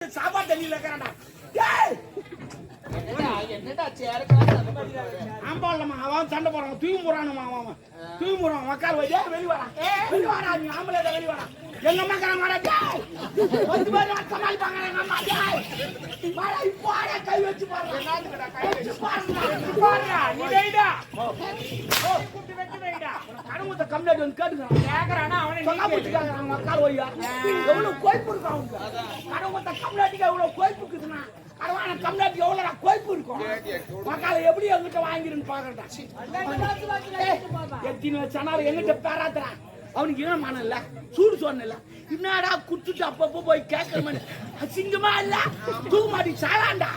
சாப்பாடு தண்ணியில இருக்கிறான்டா. என்னடா ஆம்பாளமா அவன் சண்டை போறான், தூக்கி போறானுமா அவன் தூக்கி போறான். மக்கள் வெளியே வெளியே வரான், வெளியே வரா, நீ ஆம்பளை வெளியே வரா. எங்க அம்மா கிளம்பி வந்து பாரு சமாளிப்பாங்க. எங்க அம்மா இப்போ கை வச்சு பாருங்க, நீ வைடா கடவுத்த கம்ப்ளைண்ட் வந்து கேட்டுக்கிறான். அவனை சொன்னா பிடிச்சிக்காங்க மக்கள் ஒய்யா எவ்வளவு கோய்ப்பு இருக்கும் அவங்க. கடவுத்த கம்ப்ளைண்ட்டுக்கு எவ்வளவு கோய்ப்பு இருக்குதுன்னா கடவான கம்ப்ளைண்ட் எவ்வளவு கோய்ப்பு இருக்கும். மக்களை எப்படி எங்கிட்ட வாங்கிருன்னு பாக்குறா. எத்தனை வச்சானாலும் எங்கிட்ட பேராத்துறான். அவனுக்கு என்ன மனம் இல்ல, சூடு சொன்ன இல்ல, என்னடா குத்துட்டு அப்பப்போ போய் கேட்கற அசிங்கமா இல்ல, தூக்க மாட்டி சாலாண்டா.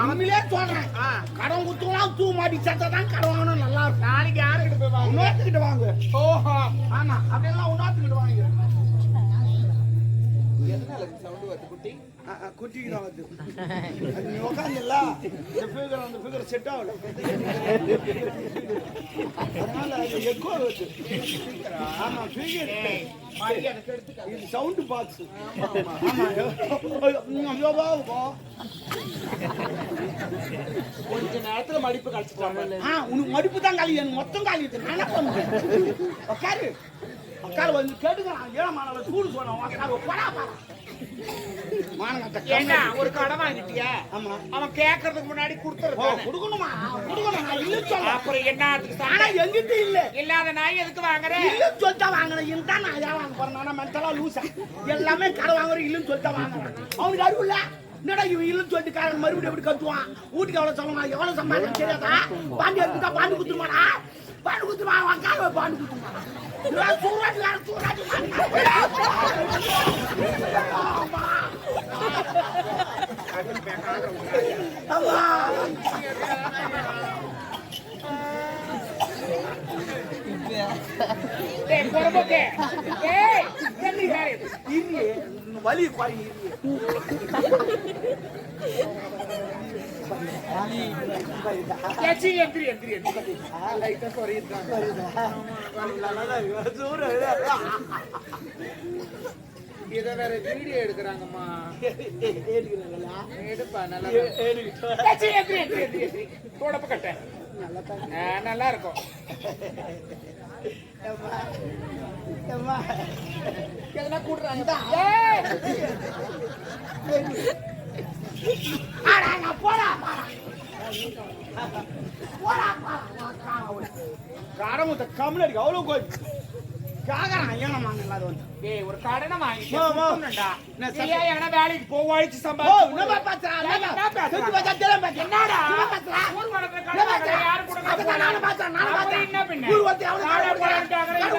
அவங்களே சொல்றேன், கடன் குத்துலாம் தூக்க மாட்டி சத்தான் கடன் வாங்கணும் நல்லா இருக்கும். நாளைக்கு யாருக்கிட்ட போய் வாங்க? இன்னொருத்துக்கிட்ட வாங்க. ஓஹோ ஆமா, அப்படியெல்லாம் இன்னொருத்துக்கிட்ட வாங்க. எதனால சவுண்ட் வருது குட்டி? குட்டிக்கு தான் வருது. நீ உட்காந்துல இந்த ஃபிகர் அந்த ஃபிகர் செட் ஆகல, அதனால அது எக்கோ வருது. ஆமா ஃபிகர் இது சவுண்ட் பாக்ஸ். ஆமா கொஞ்ச நேரத்துல மடிப்பு கழிச்சுக்கலாம். உனக்கு மடிப்பு தான் காலி, எனக்கு மொத்தம் காலி. நானே பண்ணுவேன். உட்காரு உட்காரு வந்து கேட்டுக்கிறான். ஏழை மாணவ சூடு சொன்னான். உட்காரு போடா பாரு. ஒரு கடை வாங்கிட்டியா? ஆமா. அவன் கேட்கறதுக்கு முன்னாடி கொடுத்துருக்கான். கொடுக்கணுமா? கொடுக்கணும். நான் இல்ல சொல்ல. அப்புறம் என்ன? ஆனா எங்கிட்ட இல்ல. இல்லாத நாய் எதுக்கு வாங்குறேன்? இல்ல சொல்லிட்டா வாங்குறேன். இதுதான் நான் ஏன் வாங்க போறேன்? நான் மென்டலா லூசா. எல்லாமே கடை வாங்குறேன் இல்லன்னு சொல்லிட்டா வாங்குறேன். அவனுக்கு அறிவு இல்ல. என்னடா இவன் இல்லன்னு சொல்லிட்டு காரன் மறுபடியும் எப்படி கத்துவான்? வீட்டுக்கு எவ்வளவு சொல்லணும், எவ்வளவு சம்பாதிக்க தெரியாதா? பாண்டி எடுத்துட்டா பாண்டி குத்துமாடா, பாண்டி குத்துமா, அவன் கார பாண்டி குத்துமா. வலி குறைய இத வேற வீடியோ எடுக்கிறாங்கம்மா. எடுப்பா நல்லா தொடப்பு கட்ட நல்லா இருக்கும். எதனா கூடுறாங்க காரமுத்த கம்முனடி அவ்வளவு கோய் காகறான். ஏனமா இல்லாத வந்து ஏய் ஒரு கடனை வாங்கிட்டா எங்கனா வேலைக்கு போவாய்ச்சு சம்பாதி. என்னடா பாத்துறா? என்னடா ஊர் வளர்ற கடை யாரு கொடுக்க நானே பாத்துறேன். நானே பாத்துறேன். என்ன பின்ன ஊர் வந்து அவள நானே போறேன் கேக்குறேன்.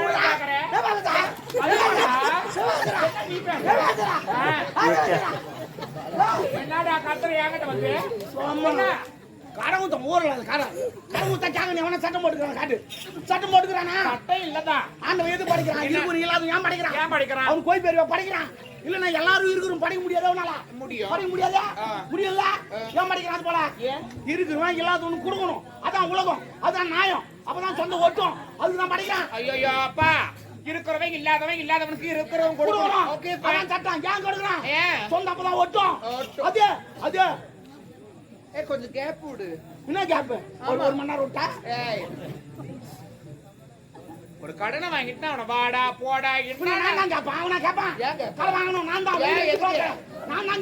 என்னடா கத்துற என்கிட்ட வந்து கடவுத்த ஊர்ல கடவுத்த கேங்க எவனா சட்டம் போட்டுக்கிறான். காட்டு சட்டம் போட்டுக்கிறானா? சட்டம் இல்லதான் ஆண்டவன் எது படிக்கிறான்? இருக்கு இல்லாத ஏன் படிக்கிறான்? ஏன் படிக்கிறான்? அவன் கோய் பேர் படிக்கிறான். இல்லன்னா எல்லாரும் இருக்கிறோம் படிக்க முடியாத அவனால முடியும். படிக்க முடியாதா? முடியல. ஏன் படிக்கிறான் போல? இருக்கிறவன் இல்லாதவனுக்கு கொடுக்கணும். அதான் உலகம், அதான் நியாயம். அப்பதான் சொந்த ஒட்டும். அதுதான் படிக்கிறான். ஐயோ அப்பா, இருக்கிறவன் இல்லாதவனுக்கு இருக்கிறவன் கொடுக்கணும். ஓகே அதான் சட்டம். ஏன் கொடுக்குறான்? சொந்த அப்பதான் ஒட்டும். அது அது கொஞ்சம் கேப் விடு. என்ன கேப்? ஒரு மணி நேரம் விட்டா ஒரு கடனை வாங்கிட்டு அவனை வாடா போடா நான் தான் கேட்பான். அவனா கேட்பான். கடை வாங்கணும் நான் தான்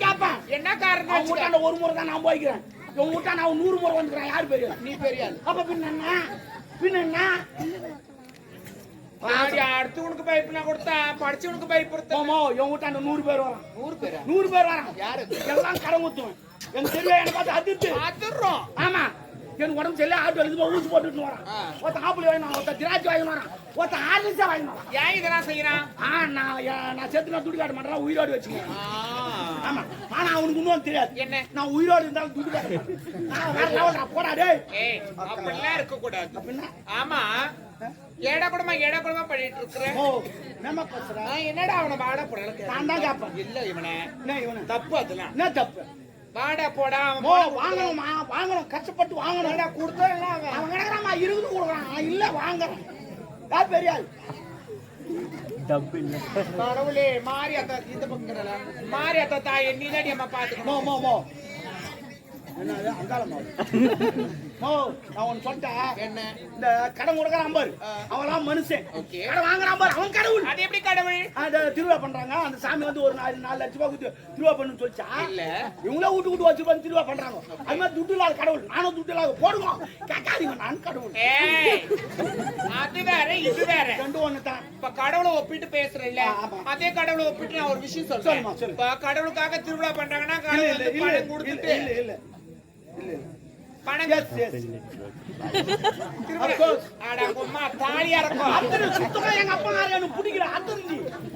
கேட்பேன். என்ன காரணம்? அவங்க வீட்டாண்ட ஒரு முறை தான் நான் போய்க்கிறேன். உங்க வீட்டாண்ட அவன் 100 முறை வந்துக்கிறேன். யாரு பெரிய? நீ பெரிய. அப்ப பின்ன என்ன அடுத்தவனுக்கு பைப்புனா கொடுத்தா படிச்சவனுக்கு பைப் கொடுத்தோமோ. என் வீட்டாண்ட 100 பேர் வரான். 100 பேர் வரான். யாரு? எல்லாம் கடன் ஊத்துவேன். எனக்கு தெரியல. என்ன பார்த்து அதிர்றோம். ஆமா, எனக்கு உடம்பு சரியில்லை. ஆட்டோ எழுதி ஊசி போட்டுட்டு வரான். ஒருத்த ஆப்பிள் வாங்கினான், ஒருத்த திராட்சை வாங்கினான், ஒருத்த ஆர்லிஸா வாங்கினான். ஏன் இதெல்லாம் செய்யறான்? நான் செத்து நான் துடி காட்ட மாட்டேன், உயிரோடு வச்சுக்கேன். ஆமா, ஆனா அவனுக்கு இன்னும் தெரியாது. என்ன? நான் உயிரோடு இருந்தாலும் துடி காட்ட போடா டேய். அப்படிலாம் இருக்க கூடாது. அப்படின்னா ஆமா ஏடா கூடமா பண்ணிட்டு இருக்கிறேன். என்னடா அவனை வாடா போட நான் தான் கேட்பேன். இல்ல இவனை தப்பு. அதெல்லாம் என்ன தப்பு? வாடா போடா வாங்கணும் கஷ்டப்பட்டு வாங்கணும். கொடுத்தா அவன் கிடக்குறான். 20 கொடுக்குறான். இல்ல வாங்குறேன். யார் பெரிய ஆள்? கடவுளே மாரியாத்தா இந்த பக்கம் மாரியாத்தா தாய் நீ தான் அம்மா பாத்துக்கணும். மோ மோ மோ என்னது அங்காளமா மோ நான் ஒன்னு சொல்லிட்டேன். என்ன இந்த கடன் கொடுக்கறான் பாரு அவன்லாம் மனுஷன். ஓகே. கடன் வாங்குறான் பாரு அவன் கடவுள். அது எப்படி கடவுள்? அந்த திருவிழா பண்றாங்க அந்த சாமி வந்து ஒரு 4 லட்சம் ரூபாய் கொடுத்து திருவிழா பண்ணு சொல்லிச்சா இல்ல இவங்களே விட்டு வச்சு பண்ணி திருவிழா பண்றாங்க. அது மாதிரி துட்டு இல்லாத கடவுள் நானும் துட்டு இல்லாத போடுவோம் கேட்காதீங்க நான் கடவுள். ஏய் அது வேற இது வேற ரெண்டும் ஒண்ணு தான். இப்ப கடவுளை ஒப்பிட்டு பேசுறேன்ல ஆமா. அதே கடவுளை ஒப்பிட்டு நான் ஒரு விஷயம் சொல்றேன். சொல்லுமா, சொல்லு. இப்ப கடவுளுக்காக திருவிழா பண்றாங்கன்னா இல்ல கடவுள் இல்ல வந்து பணம் கொடுத்துட்டு இல்ல இல்ல இல்ல பணம் எஸ் எஸ் திருவிழா Of course. அட அம்மா தாலியா இருக்கும். அத்தனை சுத்தமா எங்க அப்பா கார எனக்கு பிடிக்கிற அத்தனை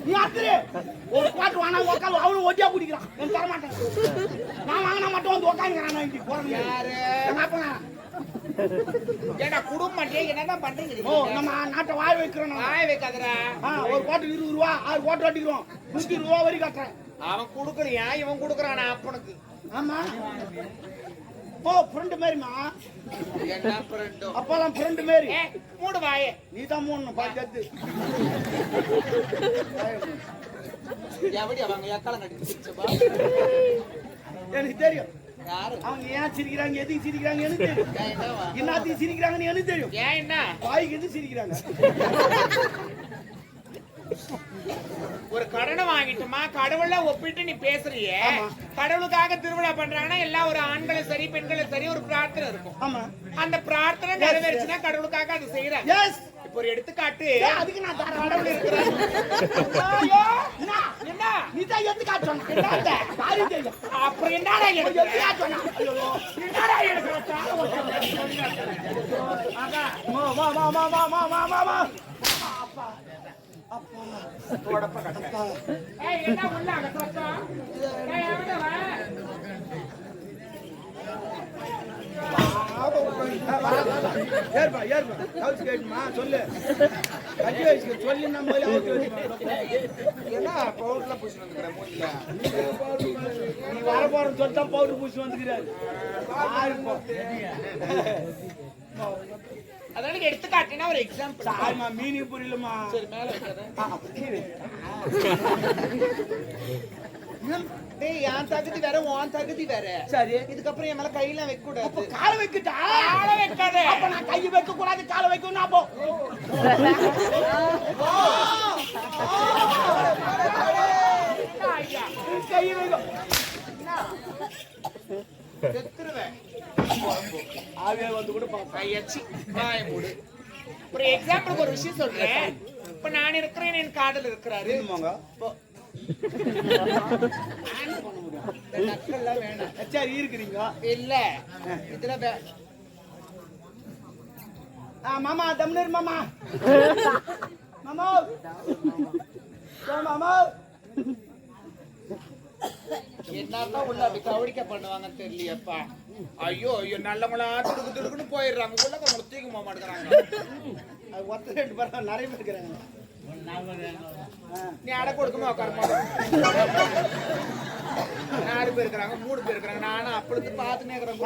நீ அத்தனை ஒரு பாட்டு வாங்க உட்காந்து அவனும் ஒட்டியா பிடிக்கிறான் நான் தர மாட்டேன். நான் வாங்கினா மட்டும் வந்து உட்காந்துக்கிறான் நான் இன்னைக்கு போறேன் யாரு எங்க அப்பா ஏடா குடும்பம் என்னதான் பண்றீங்க? ஓ நம்ம நாட்டை வாய் வைக்கிறோம் நம்ம. வாய வைக்காதடா. ஒரு கோட்டு 20 ரூபா 6 கோட்டு அடிக்கிறோம் 120 ரூபா வரி கட்டுறேன். அவன் குடுக்கலையா இவன் குடுக்கறானா அப்பனுக்கு? ஆமா ஓ ஃப்ரெண்ட் மாதிரிமா என்ன ஃப்ரெண்டோ? அப்பெல்லாம் ஃப்ரெண்ட் மாதிரி ஏ மூடு வாயே. நீ தான் மூணு பாத்து எவடி அவங்க எக்கால நடிச்சிச்சப்பா? எனக்கு தெரியும் யாரு அவங்க ஏன் சிரிக்கிறாங்க எதுக்கு சிரிக்கிறாங்க எனக்கு தெரியும். என்னவா என்னத்தையும் சிரிக்கிறாங்கன்னு எனக்கு தெரியும். ஏன் என்ன வாய்க்கு எது சிரிக்கிறாங்க. ஒரு கடனை வாங்கிட்டுமா கடவுள ஒப்பிட்டு நீ பேசுறியே. ஆமா. கடவுளுக்காக திருவிழா பண்றாங்கன்னா எல்லாம் ஒரு ஆண்களும் சரி பெண்களும் சரி ஒரு பிரார்த்தனை இருக்கும். ஆமா அந்த பிரார்த்தனை நிறைவேறுச்சுன்னா கடவுளுக்காக அது செய்யறாங்க. எஸ் இப்போ ஒரு எடுத்துக்காட்டு அதுக்கு நான் தர கடவுள் இருக்கிறார். ஐயோ என்ன என்ன நீ தான் எது காட்டணும் என்னடா காரி தெரியும் அப்புறம் என்னடா எது எனக்கு காட்டணும் ஐயோ என்னடா எனக்கு ஆகா மா மா மா மா மா மா மா மா மா அப்பா அப்பா தோடப்ப கட்ட. ஏய் என்ன உள்ள அங்க சத்தம்? ஏய் எவட வா? ஏர்பா ஏர்பா ஹவுஸ் கேட்மா சொல்லு கட்டி வச்சு சொல்லி நம்ம ஹவுஸ் என்ன பவுடர்ல பூசி வந்துக்கற மூஞ்சில? நீ வர போறன்னு சொல்லிட்டா பவுடர் பூசி வந்துக்கிறாரு. அதான எடுத்துக்காட்டினா ஒரு எக்ஸாம்பிள். சாரிமா மீனிங் புரியலமா. சரி மேல வைக்கிறேன். டேய் யான் தகுதி வேற உன் தகுதி வேற. சரி இதுக்கு அப்புறம் என் மேல கையெல்லாம் வைக்க கூடாது. அப்ப கால வைக்கட்டா கால வைக்காத. அப்ப நான் கை வைக்க கூடாது கால வைக்கணும் அப்போ ஐயா கை வைக்க செத்துருவேன். ஆவே வந்து கூட பாப்பா கையச்சி வாய மூடு. ஒரு எக்ஸாம்பிளுக்கு ஒரு விஷயம் சொல்றேன். இப்ப நான் இருக்கிறேன் என் காதல் இருக்கிறாரு. என்னமாங்க நக்கல்லாம் வேணாம். சரி இருக்கிறீங்க இல்ல இதுல மாமா தம்னர் மாமா மாமா மாமா என்னதான் உள்ள அப்படி கவடிக்க பண்ணுவாங்கன்னு தெரியலையப்பா. ஐயோ ஐயோ நல்லவங்களா துடுக்கு துடுக்குன்னு போயிடுறாங்க. உள்ள கொஞ்சம் தூக்கி போக மாட்டேங்கிறாங்க. அது ஒத்த ரெண்டு பேர் நிறைய பேர் இருக்கிறாங்க. நீ அடை கொடுக்கமா உட்காரமா? 4 பேர் இருக்கிறாங்க 3 பேர் இருக்கிறாங்க. நானும் அப்படி பார்த்துனே இருக்கிறேன்.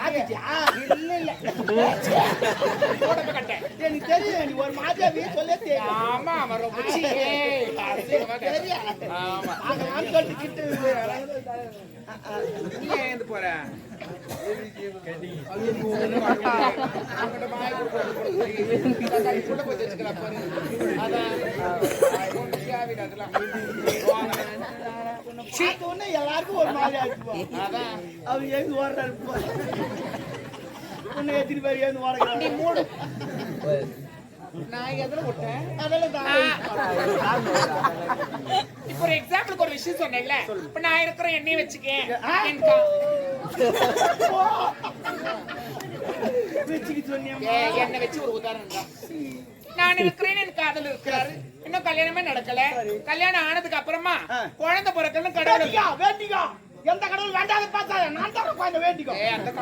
இல்ல இல்ல போடப்ப கட்டேன். எனக்கு தெரியும் நீ ஒரு மாதிரி சொல்ல தெரியும். ஆமா அவன் ரொம்ப ஆமா நான் சொல்லிட்டு கிட்ட நீ ஏந்து போற? எல்லாருக்கும் ஒரு மாதிரி ஆயிடுச்சு. அவங்க எழுந்து ஓடுறாரு உன்னை எத்தனை பேர் எழுந்து ஓடுறாங்க. நீ மூடு. நான் எதுல விட்டேன்? இப்ப ஒரு எக்ஸாம்பிளுக்கு ஒரு விஷயம் சொன்னேன்ல. இப்ப நான் இருக்கிற எண்ணெய் வச்சுக்கேன். எண்ணெய் வச்சு ஒரு உதாரணம் தான். நான் இருக்கிறேன் என் காதல் இருக்கிறாரு. இன்னும் கல்யாணமே நடக்கல. கல்யாணம் ஆனதுக்கு அப்புறமா குழந்தை பிறக்கணும் கடவுள் வேண்டிக்கோ. எந்த கடவுள் வேண்டாத பேசாத நான் தான் குழந்தை வேண்டிக்கோ.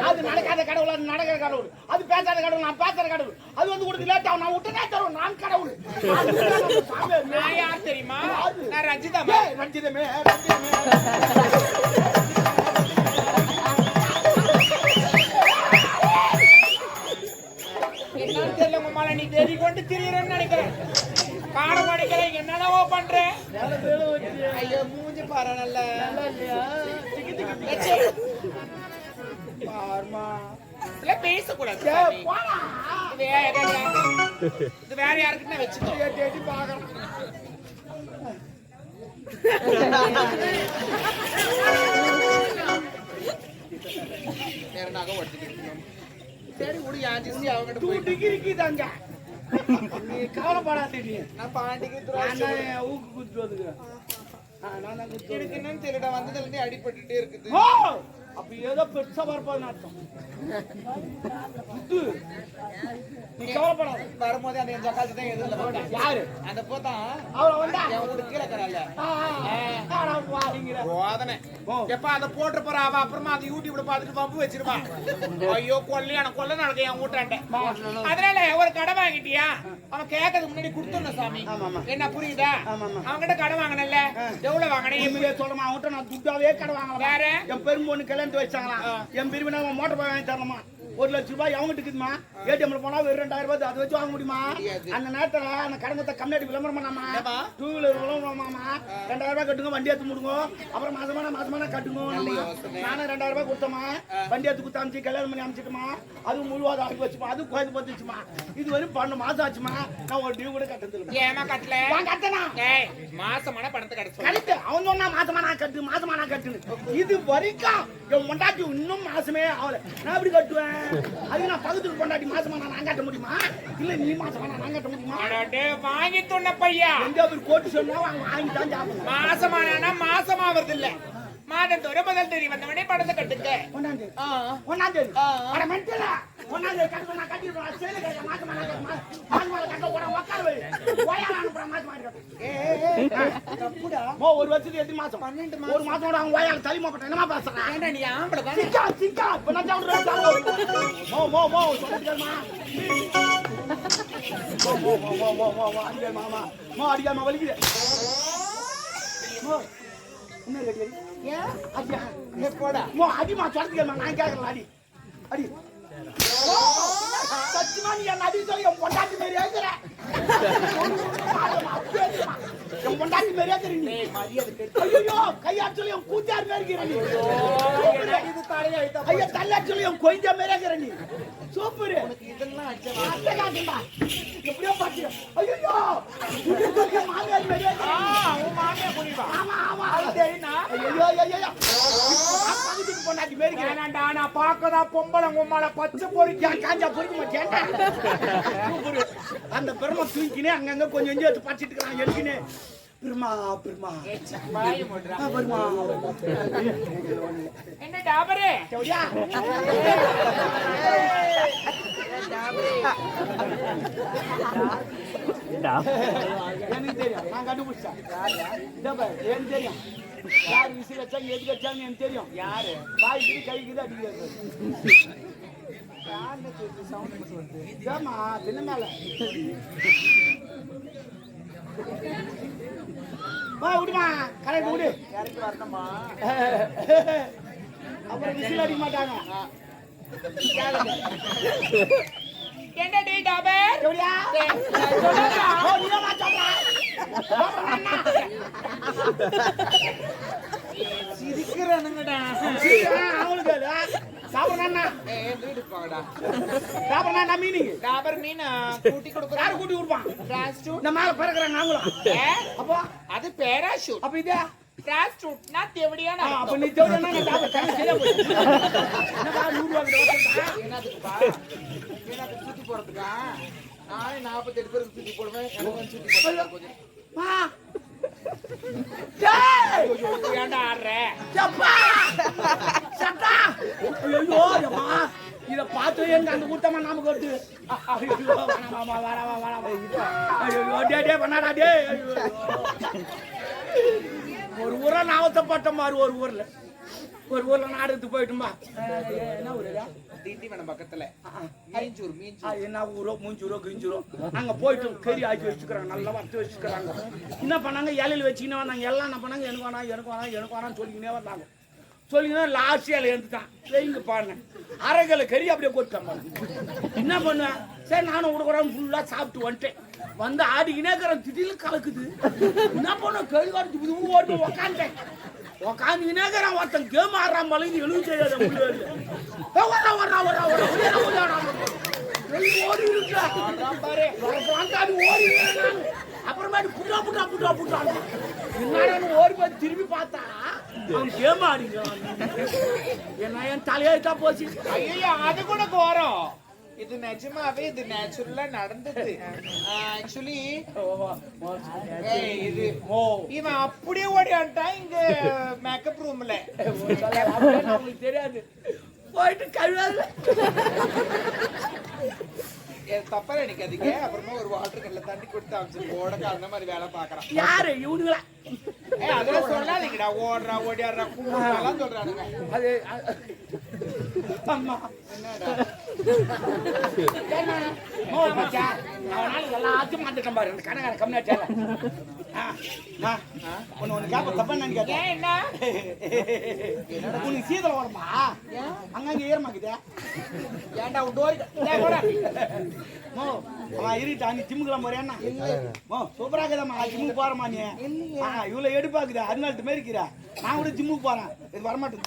அது நடக்காத கடவுள் அது நடக்கிற கடவுள். அது பேசாத கடவுள் நான் பேசுற கடவுள். அது வந்து கொடுத்து லேட் ஆகும் நான் விட்டுனே தருவேன் நான் கடவுள். நான் யார் தெரியுமா? நான் ரஞ்சிதா. ரஞ்சிதமே என்னன்னு தெரியல உங்க மேல நீ தேடி கொண்டு திரியறன்னு நினைக்கிறேன். காடம் அடிக்கிறேன் என்னென்னவோ பண்றேன். ஐயோ மூஞ்சி பாரு நல்ல நல்லா இல்லையா பாருமா பேசக்கூடாது போடா இது வேற யாருக்குன்னா வச்சுக்கோ தேடி பார்க்கலாம் வேற நகை ஒட்டிக்கிட்டு சரி விடு யாஞ்சி அவங்க 2 டிகிரிக்கு தாங்க நீ கவலைப்படாதே நீ நான் பாண்டிக்கு நான் ஊக்கு குத்துறதுக்கு நான் தான் குத்து எனக்கு என்னன்னு தெரியல வந்ததுல இருந்து அடிபட்டுட்டே இருக்குது ஓ அப்ப ஏதோ பெருசா வரப்போகுதுன்னு அர்த்தம் குத்து நீ கவலைப்படாத வரும்போது அந்த என் ஜக்காத்து தான் எதுல போட்டேன் யாரு அந்த போதான் அவள வந்தா என் வீட்டு கீழே கரால வாங்கிற போதனை எப்ப அதை போட்டு போற அவ அப்புறமா அந்த யூடியூப்ல பாத்துட்டு பம்பு வச்சிருவான் ஐயோ கொல்லையான கொல்ல நடக்க என் வீட்டாண்ட அதனால ஒரு கடை வாங்கிட்டியா அவன் கேட்கறதுக்கு முன்னாடி கொடுத்துடணும் சாமி என்ன புரியுதா அவன் கிட்ட கடை வாங்கினல எவ்வளவு வாங்கினேன் சொல்லுமா அவன்கிட்ட நான் துட்டாவே கடை வாங்கலாம் வேற என் பெரும்பொண்ணு கல்யாணத்து வச்சாங்களா என் பிரிவினா மோட்டர் பாய் வாங்கி தரணுமா 1 லட்சம் ரூபாய் அவங்ககிட்ட இருக்குமா ஏடிஎம்ல போனா வெறும் 2000 ரூபாய் அதை வச்சு வாங்க முடியுமா அந்த நேரத்துல அந்த கடங்கத்தை கம்மியாடி விளம்பரம் பண்ணாமா 2 வீலர் விளம்பரமாமா 2000 ரூபாய் கட்டுங்க வண்டி எடுத்து முடுங்க அப்புறம் மாசமான கட்டுங்க நானும் 2000 ரூபாய் கொடுத்தோமா வண்டி எடுத்து குத்து அமிச்சு கல்யாணம் பண்ணி அமிச்சிட்டுமா அது முழுவாத ஆகி வச்சுமா அது கோயில் பத்துச்சுமா இது வரையும் 12 மாசம் ஆச்சுமா நான் ஒரு டியூ கூட கட்டது ஏமா கட்டல நான் கட்டனா மாசமான பணத்தை கட்ட கரெக்ட் அவன் சொன்னா மாசமா நான் கட்டுன்னு இது வரைக்கும் என் மொண்டாட்டி இன்னும் மாசமே ஆகல நான் எப்படி கட்டுவேன் அது நான் பக்கத்துக்கு கொண்டாடி மாசமா நான் கட்ட முடியுமா இல்ல நீ மாசமா நான் கட்ட முடியுமா வாங்கி சொன்ன பையா எங்க ஒரு கோட்டு சொன்னா வாங்கி தான் சாப்பிடணும் மாசமானா மாசமா வருது இல்ல மாதத்தோட முதல் தேதி வந்தவனே பணத்தை கட்டுங்க ஒன்னாம் தேதி அட மென்டலா ஒன்னாம் தேதி கட்டு நான் கட்டிடுறேன் சேல கட்ட மாசமா மாசமா கட்ட போற உட்கார வை ஓயால அனுப்புற மாசமா தப்புடா ஒரு வருஷத்துக்கு எத்தனை மாசம் 12 மாசம் ஒரு மாசம் அவங்க ஓயால தலிமா போட்ட என்னமா பேசுறேன் ஏண்டா நீ ஆம்பள தான் சிக்கா இப்ப நான் சொல்றேன் மோ சொல்லுங்கம்மா மோ அடிக்கமா வலிக்குது என்ன கேக்குறீ ஏன் அடியா நீ போடா மோ அடிமா சொல்லுங்கம்மா நான் கேக்குறேன் அடி சத்தியமா நீ என்ன அடி சொல்லி என் பொண்டாட்டி மாதிரி ஏக்குற என் பொண்டாட்டி மாதிரி ஏக்குற நீ ஐயோ கையா சொல்லி என் கூத்தார் மாதிரி இருக்கிற நீ ஐயா தள்ளா சொல்லி என் கொய்ஞ்சா மாதிரி இருக்கிற நீ சூப்பர் இதெல்லாம் அச்சா எப்படியோ பாத்து ஐயோ மாமியார் மாதிரி உன் மாமியார் புரியுவா ஆமா தெரியுமா ஐயோ பக்கத்துக்கு பொண்டாட்டி மாதிரி ஏனாண்டா நான் பாக்கதா பொம்பளை உம்மால பச்சை பொறிக்கா காஞ்சா பொறிக்க மாட்டேன்டா அந்த பெருமை தூக்கினே அங்கங்க கொஞ்சம் கொஞ்சம் எடுத்து பச்சிட்டு இருக்கான் எழுக்கினே பெருமா என்ன டாபரே செவடியா எனக்கு தெரியும் நான் கண்டுபிடிச்சேன் எனக்கு தெரியும் யார் விசி வச்சாங்க எதுக்கு வச்சாங்க எனக்கு தெரியும் யாரு வாய்க்கு கைக்குது அடிக்கிறது ஏமா தின்ன மேல வா விடுமா கரெக்ட் விடு யாருக்கு வரணுமா அப்புறம் விசில் அடிக்க மாட்டாங்க என்ன டே டாபர் எப்படியா ஓ நீமா சொல்றா சிரிக்கறானுங்கடா அவங்களுக்கு சாப்பிடறனா வீடு போங்கடா சாப்பிடறனா மீனிங் டாபர் மீன் கூட்டி கொடுக்குற யார் கூட்டி கொடுப்பான் பிராஸ்டூட் இந்த மேல பறக்குறாங்க நாங்களும் அப்போ அது பேராஷூட் அப்ப இதே பிராஸ்டூட்னா தேவடியான அப்ப நீ தேவடியானா நான் டாபர் கண்ணு சரியா போய் என்னடா 100 ரூபாய் கொடுத்தா என்னதுக்குப்பா எனக்கு சுத்தி போறதுக்கா நானே 48 பேருக்கு சுத்தி போடுவேன் எனக்கு சுத்தி போடுறது வா டேய் ஏன்டா ஆடுற சப்பா சட்டா ஐயோ அம்மா இத பார்த்து எனக்கு அந்த கூட்டமா நமக்கு வருது ஐயோ மாமா வரவா ஐயோ டேய் பண்ணாடா டேய் ஒரு ஊரா நாவத்தப்பட்ட மாதிரி ஒரு ஊர்ல நாடுக்கு போயிட்டுமா என்ன ஊருடா திண்டிவனம் பக்கத்துல மீஞ்சூர் என்ன ஊரோ மூஞ்சூரோ கிஞ்சூரோ அங்க போயிட்டு கறி ஆக்கி வச்சுக்கிறாங்க நல்லா வறுத்து வச்சுக்கிறாங்க என்ன பண்ணாங்க இலையில வச்சுக்கினே வந்தாங்க எல்லாம் என்ன பண்ணாங்க எனக்கு வேணாம்னு சொல்லிக்கினே வந்தாங்க சொல்லிங்கன்னா லாஸ்ட் இலை எடுத்துட்டான் இங்க பாருங்க அரைக்கலை கறி அப்படியே கொட்டாங்க என்ன பண்ணுவேன் சரி நானும் விடுக்குறேன் ஃபுல்லா சாப்பிட்டு வந்துட்டேன் வந்து ஆடிக்கினே இருக்கிற திடீர்னு கலக்குது. என்ன பண்ண கேள்வி காட்டு ஓட்டு உக்காந்தேன். உக்காந்துக்கினே இருக்கிறான் ஒருத்தன் கேம் ஆடுறான் மலைக்கு எழுதி செய்யாத ஓடி இருக்கா ஓடி அப்புறமேட்டு புட்டா புட்டா புட்டா புட்டான் என்ன ஓடி போய் திரும்பி பார்த்தா அவன் கேம் ஆடிக்கிறான். என்ன என் தலையாயிட்டா போச்சு. ஐயோ அது கூட கோரம். இது நிஜமாவே இது நேச்சுரலா நடந்தது. ஆக்சுவலி இது இவன் அப்படியே ஓடியான்ட்டான் இங்க மேக்கப் ரூம்ல. நமக்கு தெரியாது போயிட்டு கழுவாது தப்பா நினைக்காதீங்க. அப்புறமா ஒரு வாட்டர் கல்ல தண்ணி கொடுத்து அமைச்சு ஓடக்க அந்த மாதிரி வேலை பாக்குறான். யாரு இவனுங்களா? அதெல்லாம் சொல்லாதீங்கடா. ஓடுறா ஓடியாடுறா கூப்பிடலாம் சொல்றானுங்க. அது அம்மா அவனால எல்லாத்தையும் மாத்திட்டேன் பாரு. கணக்கார கம்மியாச்சால ஒண்ணு கேப்ப தப்பா நினைக்காத. என்ன உனக்கு சீதளம் வருமா? அங்கங்க ஈரமாக்குதே. ஏன்டா டோரி இருட்டா நீ ஜிம்முக்குலாம் போறியா? சூப்பரா இருக்குதாம்மா. ஜிம்முக்கு போறமா நீ? இவ்வளவு எடுப்பாக்குதா 16 மாரி இருக்கிற. நான் கூட ஜிம்முக்கு போறேன். இது வரமாட்டேன்.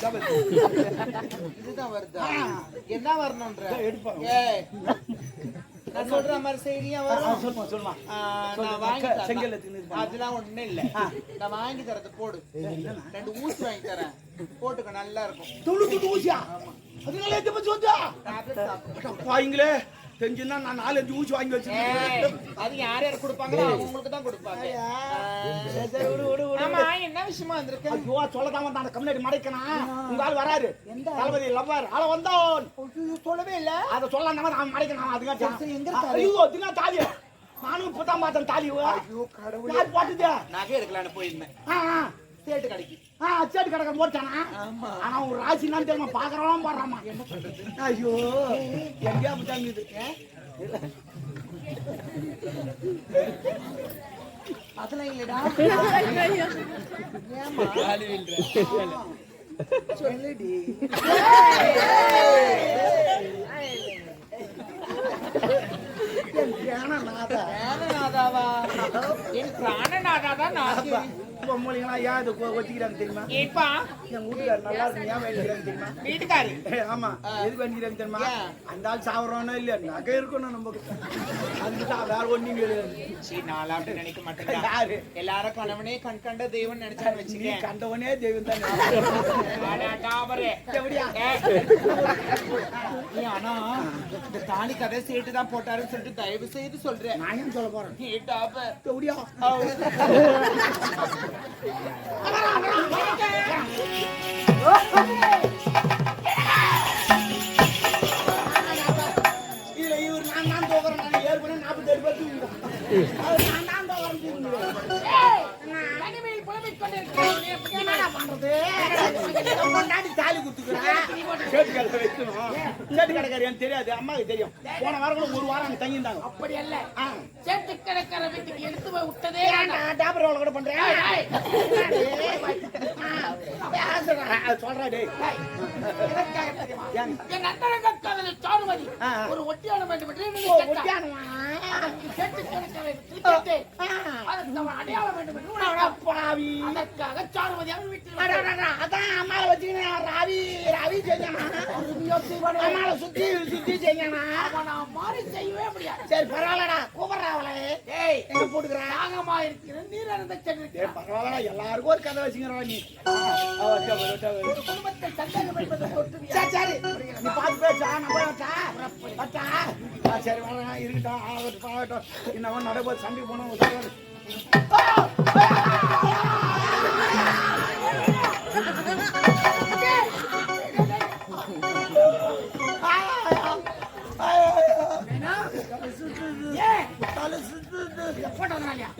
இதுதான் வருதா? என்ன வரணும்ன்ற எடுப்பாங்க. நான் சொல்ற மாதிரி செய்தியா வரும். சொல்லுமா சொல்லுமா. நான் வாங்கி செங்கல் அதெல்லாம் ஒண்ணு இல்ல. நான் வாங்கி தரது போடு. 2 ஊசி வாங்கி தரேன். போட்டுக்க நல்லா இருக்கும். தொண்ணூத்தி ஊசியா? அதனால எது பத்தி சொல்றா? பாயிங்களே தெரிஞ்சுன்னா நான் 4-5 ஊசி வாங்கி வச்சிருக்கேன். அது யார் யார் கொடுப்பாங்களோ அவங்களுக்கு தான் கொடுப்பாங்க. ஆமா என்ன விஷயமா வந்திருக்கு? ஐயோ சொல்லதான் வந்தான். கம்யூனிட்டி மடைக்கனா உங்க ஆள் வராரு. தளபதி லவ்வர் ஆள வந்தான். சொல்லவே இல்ல. அத சொல்லலாம் அவன் மடைக்கனா. அதுங்க எங்க இருக்காரு? ஐயோ தினா தாலி. நானும் இப்பதான் பார்த்தேன் தாலி. ஐயோ கடவுளே. யார் போட்டுதே? நகை எடுக்கலாம்னு போயிருந்தேன். சேட்டு கடைக்கு. சேட்டு கடைக்கு போட்டானா? ஆனா ஒரு ராசி நான் தெரியுமா பாக்குறவன் போடுறாமா. என்ன பண்றது? ஐயோ எங்கயா போட்டாங்க. அதெல்லாம் இல்லடா. சொல்லுடி. பிராணநாதாவா? என் பிராணநாதாதான் நான். பொம்மலிங்களா ஏன் இது வச்சுக்கிறாங்க தெரியுமா? ஏப்பா என் வீட்டுக்காரர் நல்லா இருக்கு ஏன் வேண்டிக்கிறாங்க தெரியுமா? வீட்டுக்காரு ஆமா எதுக்கு வேண்டிக்கிறாங்க தெரியுமா? அந்த ஆள் சாவறானோ இல்லையா நகை இருக்கணும் நமக்கு. அதுதான் வேற ஒண்ணும் கிடையாது. சரி நாளா அப்படி நினைக்க மாட்டேன். யாரு எல்லாரும் கணவனே கண் கண்ட தெய்வம் நினைச்சான்னு வச்சுக்க. கண்டவனே தெய்வம் தான். ஆனா இந்த தாலி கதை சேட்டு தான் போட்டாருன்னு சொல்லிட்டு தயவு செய்து சொல்றேன். நான் ஏன் சொல்ல போறேன்? எப்படியா இதுல இவர் நான் தோக்குறேன். நான் ஏற்கனவே 47 பேர் தூங்குறேன். நான் என்னடா பண்றது? தாலி குடுத்துக்கிறேன். சேட்டு கடை வைக்கணும். சேட்டு கடைக்காரன் தெரியாது அம்மாவுக்கு தெரியும். போன வாரம் கூட 1 வாரம் அங்க தங்கியிருந்தாங்க. அப்படி அல்ல சேட்டு கடைக்கார வீட்டுக்கு எடுத்து போய் விட்டதே டாபர் ரோல கூட பண்றேன். சொல்றா டேய். என் அந்தரங்க காதலி சாருமதி ஒரு ஒட்டியான வேண்டும் என்று ஒட்டியானவா? சேட்டு கடைக்கார வீட்டுக்கு அதற்கு அடையாளம் வேண்டும் என்று பாவி. அதற்காக சாருமதி அவன் வீட்டில் அதான் அம்மாவை வச்சுக்கினேன். ராவி ராவி செஞ்சானா? அம்மாவை சுத்தி சுத்தி செஞ்சானா? அவனை மாறி செய்யவே முடியாது. சரி பரவாயில்லடா கூப்பிடுறா அவளை. ஏய் என்ன போட்டுக்கிறேன்? நாகமா இருக்கிற நீர் அந்த சென்று பரவாயில்ல எல்லாருக்கும் ஒரு கதை வச்சுக்கிறவா நீ. ஒரு குடும்பத்தை சந்தேகம் என்பதை ஒட்டு சரி நீ பார்த்து பேசா நம்ம சரி வரேன் இருக்கட்டும் ஆகட்டும் ஆகட்டும். இன்னவன் நடைபோது சண்டைக்கு போனோம்.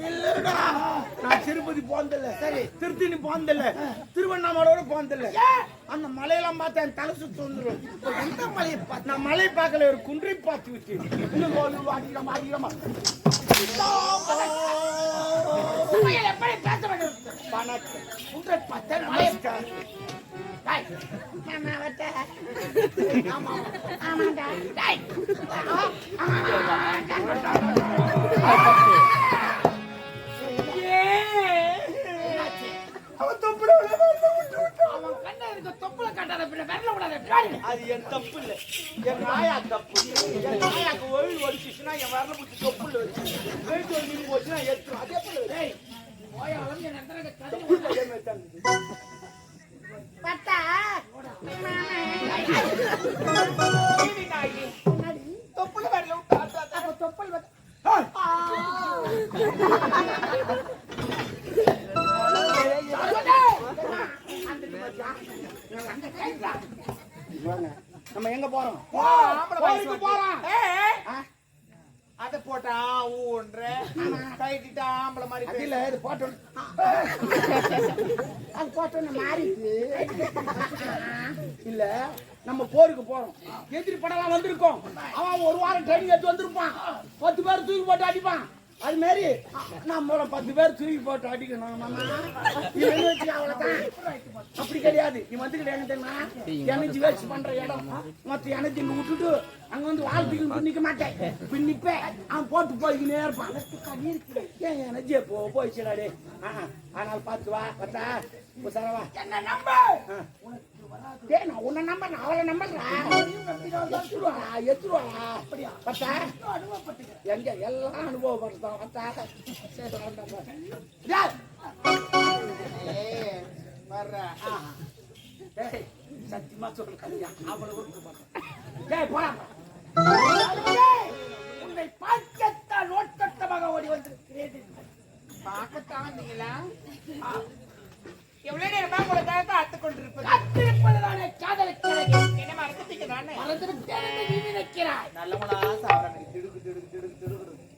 இல்லடா நான் திருப்பதி போனதில்ல. சரி திருத்தணி போனதில்ல. திருவண்ணாமலையோட போனதில்ல. அந்த மலையெல்லாம் பார்த்தா என் தலை சுத்து வந்துடும். எந்த மலையை பார்த்து? நான் மலை பார்க்கல ஒரு குன்றை பார்த்து விட்டு அதிகமா எப்படி பேச வேண்டும்? குன்றை பார்த்தேன் மலை ஆமாண்டா அவன் தொப்புல அவன் கண்ணை இருக்க தொப்புல காட்டாத பின்ன விரல விடாத பின்னாடி. அது என் தப்பு இல்ல, என் நாயா தப்பு. என் நாயாக்கு ஒழுங்கு ஒடிச்சுன்னா என் வரல பிடிச்சி தொப்புல வச்சு வெயிட் ஒழுங்கு போச்சுன்னா எடுத்துரும். அதே போல டேய், போயா வந்து என் அந்தரங்க கதை தொப்புல அதே மாதிரி தான் இருக்குது. பட்டா. சீனி நாயி. தொப்புல வரல விட்டா அப்ப தொப்பல் வந்து வாங்க, நம்ம எங்க போறோம்? ஆம்பளை கோயிலுக்கு வயசு போறோம். ஏய், அத போட்டா ஊன்ற கைட்டிட்டா ஆம்பளை மாதிரி அது இல்ல, இது போட்டோம். அது போட்டோன்னு மாறிடுச்சு. இல்ல, நம்ம போருக்கு போறோம். எதிரி படலாம் வந்திருக்கோம். அவன் ஒரு வாரம் ட்ரைனிங் எடுத்து வந்திருப்பான். 10 பேர் தூக்கி போட்டு அடிப்பான். அது மாதிரி நம்மள 10 பேர் தூக்கி போட்டு அடிக்கணும். அவ்வளவுதான். அப்படி கிடையாது. நீ வந்துக்கிட்ட என்ன தெரியுமா, எனர்ஜி வேஸ்ட் பண்ற இடம். மொத்த எனர்ஜி இங்க விட்டுட்டு அங்க வந்து வாழ்த்துக்கு நிக்க மாட்டேன். பின்னிப்பேன் அவன் போட்டு போய்க்கினே இருப்பான். ஏன் எனர்ஜியை போயிடுச்சுடாடே. ஆனால் பார்த்து வா, பார்த்தா சரவா என்ன நம்ப. டேய், நான் உன்னை நம்ப, நான் அவளை நம்புறா. எத்துருவா அப்படியா பார்த்தா எங்க எல்லாம் அனுபவப்படுத்தான் பார்த்தா. வர்ற டேய், சத்தியமா சொல்லு கல்யா, அவளை விட்டு பார்த்தேன். டேய் போடா. உன்னை பார்க்கத்தான் நோட்டமாக ஓடி வந்திருக்கிறேன். பார்க்கத்தான் வந்தீங்களா? எவ்வளவு நேரமா உங்களுக்காக அத்து கொண்டிருப்பது? காத்திருப்பதுதானே காதலிக்கிறேன். என்ன மறந்துட்டீங்க தானே? மறந்துவிட்டேன் என்று நீ நினைக்கிறாய். நல்லவனா சாப்பிட திடுக்கு திடுக்கு திடுக்கு திடுக்கு